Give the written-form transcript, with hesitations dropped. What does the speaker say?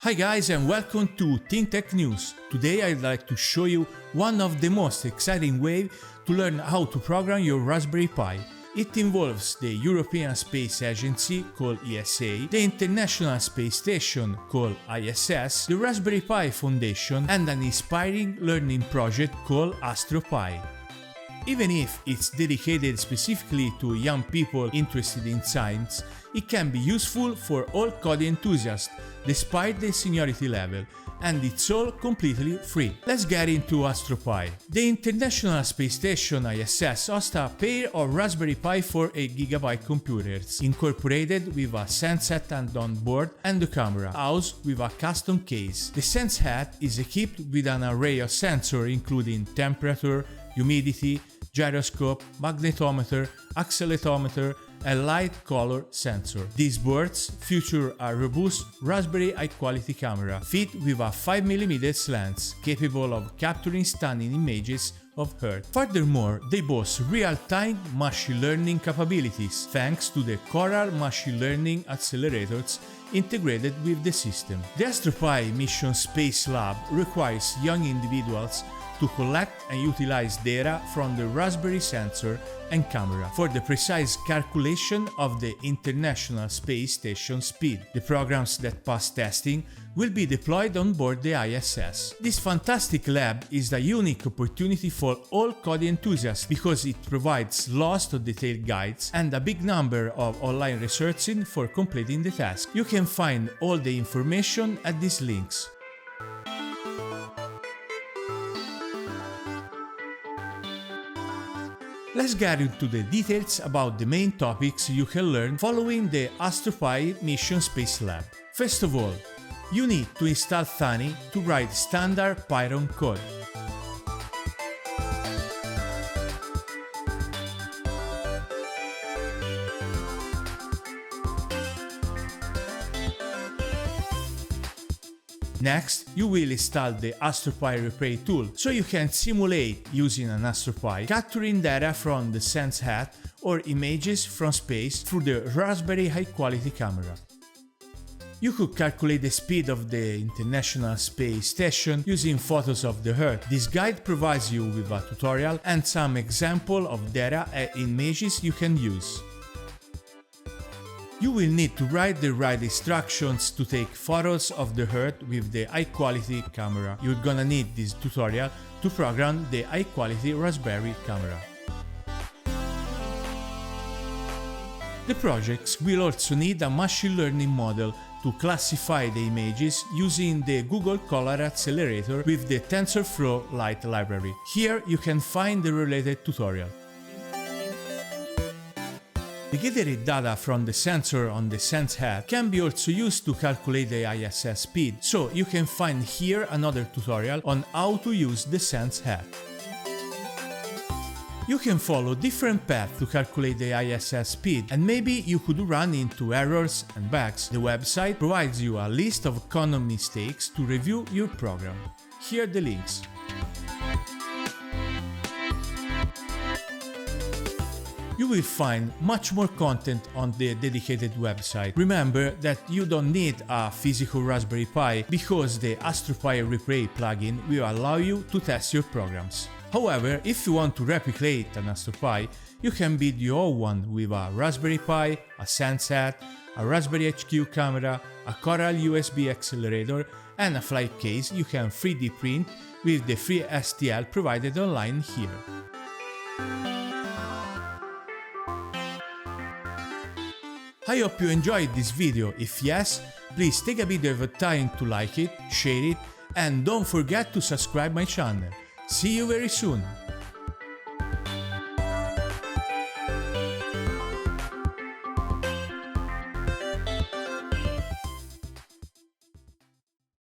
Hi guys and welcome to TimTechNews. Today I'd like to show you one of the most exciting ways to learn how to program your Raspberry Pi. It involves the European Space Agency called ESA, the International Space Station called ISS, the Raspberry Pi Foundation and an inspiring learning project called Astro Pi. Even if it's dedicated specifically to young people interested in science, it can be useful for all coding enthusiasts despite the seniority level, and it's all completely free. Let's get into Astro Pi. The International Space Station ISS hosts a pair of Raspberry Pi 4 8GB computers, incorporated with a SenseHat and on board and a camera, housed with a custom case. The SenseHat is equipped with an array of sensors including temperature, humidity, gyroscope, magnetometer, accelerometer, and light color sensor. These boards feature a robust Raspberry high-quality camera, fit with a 5mm lens, capable of capturing stunning images of Earth. Furthermore, they boast real-time machine learning capabilities, thanks to the Coral machine learning accelerators integrated with the system. The Astro Pi Mission Space Lab requires young individuals to collect and utilize data from the Raspberry sensor and camera for the precise calculation of the International Space Station speed. The programs that pass testing will be deployed on board the ISS. This fantastic lab is a unique opportunity for all coding enthusiasts because it provides lots of detailed guides and a big number of online researching for completing the task. You can find all the information at these links. Let's get into the details about the main topics you can learn following the Astro Pi Mission Space Lab. First of all, you need to install Thani to write standard Python code. Next, you will install the Astro Pi Replay tool, so you can simulate using an Astro Pi, capturing data from the SenseHat or images from space through the Raspberry high-quality camera. You could calculate the speed of the International Space Station using photos of the Earth. This guide provides you with a tutorial and some example of data and images you can use. You will need to write the right instructions to take photos of the Earth with the high-quality camera. You're gonna need this tutorial to program the high-quality Raspberry camera. The projects will also need a machine learning model to classify the images using the Google Color Accelerator with the TensorFlow Lite library. Here you can find the related tutorial. The gathered data from the sensor on the SenseHat can be also used to calculate the ISS speed, so you can find here another tutorial on how to use the SenseHat. You can follow different paths to calculate the ISS speed, and maybe you could run into errors and bugs. The website provides you a list of common mistakes to review your program. Here are the links. You will find much more content on the dedicated website. Remember that you don't need a physical Raspberry Pi because the Astro Pi Replay plugin will allow you to test your programs. However, if you want to replicate an Astro Pi, you can build your own one with a Raspberry Pi, a SenseHat, a Raspberry HQ camera, a Coral USB Accelerator, and a flight case you can 3D print with the free STL provided online here. I hope you enjoyed this video. If yes, please take a bit of time to like it, share it, and don't forget to subscribe my channel. See you very soon!